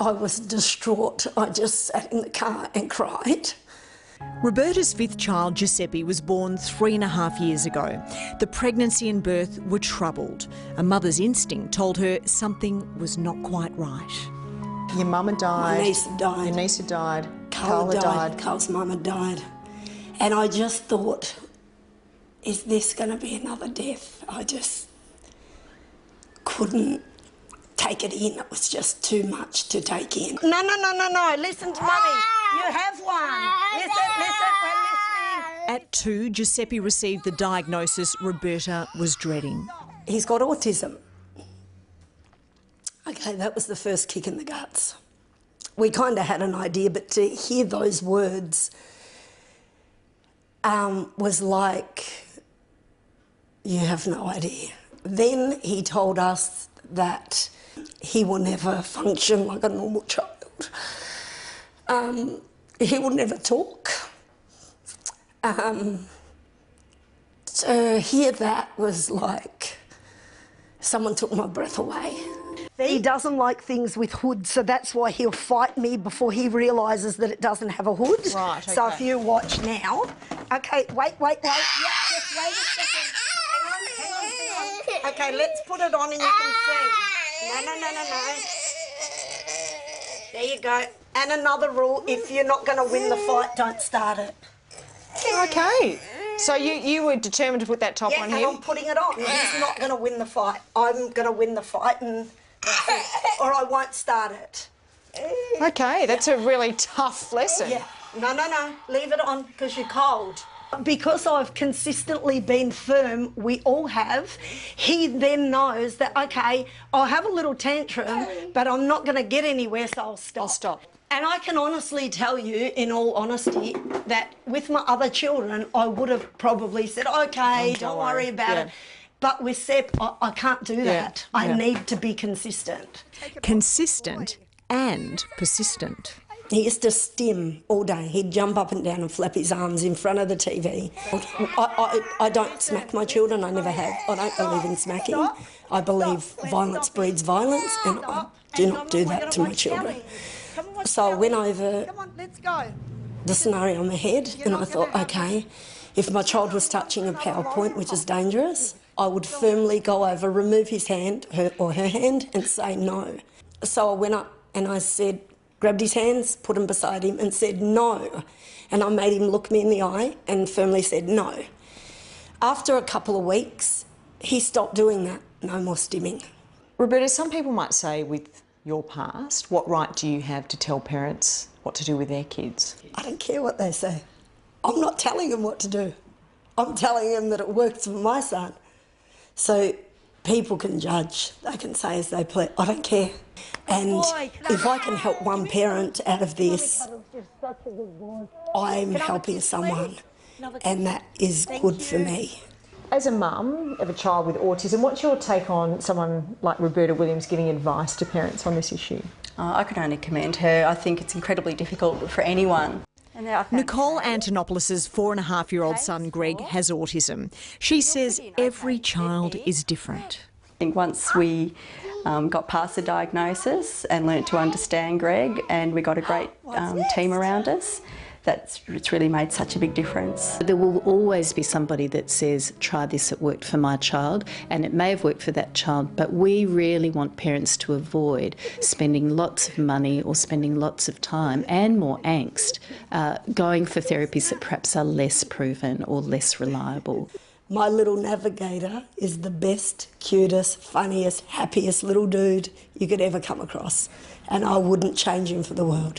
I was distraught. I just sat in the car and cried. Roberta's fifth child, Giuseppe, was born 3.5 years ago. The pregnancy and birth were troubled. A mother's instinct told her something was not quite right. Your mum had died. My niece had died. Your niece had died. Carl had died. Carl's mum had died. And I just thought, is this going to be another death? I just couldn't take it in. It was just too much to take in. No. Listen to Mummy. You have one. Listen, we're listening. At 2, Giuseppe received the diagnosis Roberta was dreading. He's got autism. Okay, that was the first kick in the guts. We kind of had an idea, but to hear those words was like, you have no idea. Then he told us that he will never function like a normal child. He will never talk. To hear that was like someone took my breath away. He doesn't like things with hoods, so that's why he'll fight me before he realises that it doesn't have a hood. Right, okay. So if you watch now... Okay, wait. Yeah, just wait a second. Hang on. Okay, let's put it on and you can see. No. There you go. And another rule, if you're not going to win the fight, don't start it. Okay. So you were determined to put that top on him? Yeah, and I'm putting it on. He's not going to win the fight. I'm going to win the fight, and or I won't start it. Okay, that's a really tough lesson. Yeah. No. Leave it on because you're cold. Because I've consistently been firm, we all have, he then knows that, okay, I'll have a little tantrum, but I'm not going to get anywhere, so I'll stop. I'll stop. And I can honestly tell you, in all honesty, that with my other children, I would have probably said, okay, don't worry about it. But with Seb, I can't do that. I need to be consistent. Consistent and persistent. He used to stim all day. He'd jump up and down and flap his arms in front of the TV. I don't smack my children, I never have. I don't believe in smacking. I believe violence breeds violence, and I do not do that to my children. So I went over the scenario in my head and I thought, okay, if my child was touching a PowerPoint, which is dangerous, I would firmly go over, remove his hand or her hand and say no. So I went up and I said, grabbed his hands, put them beside him and said no. And I made him look me in the eye and firmly said no. After a couple of weeks, he stopped doing that. No more stimming. Roberta, some people might say with your past, what right do you have to tell parents what to do with their kids? I don't care what they say. I'm not telling them what to do. I'm telling them that it works for my son. So people can judge. They can say as they please. I don't care. And if I can help one parent out of this, I'm helping someone, and that is good for me. As a mum of a child with autism, what's your take on someone like Roberta Williams giving advice to parents on this issue? I can only commend her. I think it's incredibly difficult for anyone. Nicole Antonopoulos' 4.5-year-old son Greg has autism. She says every child is different. I think once we got past the diagnosis and learnt to understand Greg, and we got a great team around us, it's really made such a big difference. There will always be somebody that says, try this, it worked for my child, and it may have worked for that child, but we really want parents to avoid spending lots of money or spending lots of time and more angst going for therapies that perhaps are less proven or less reliable. My little navigator is the best, cutest, funniest, happiest little dude you could ever come across, and I wouldn't change him for the world.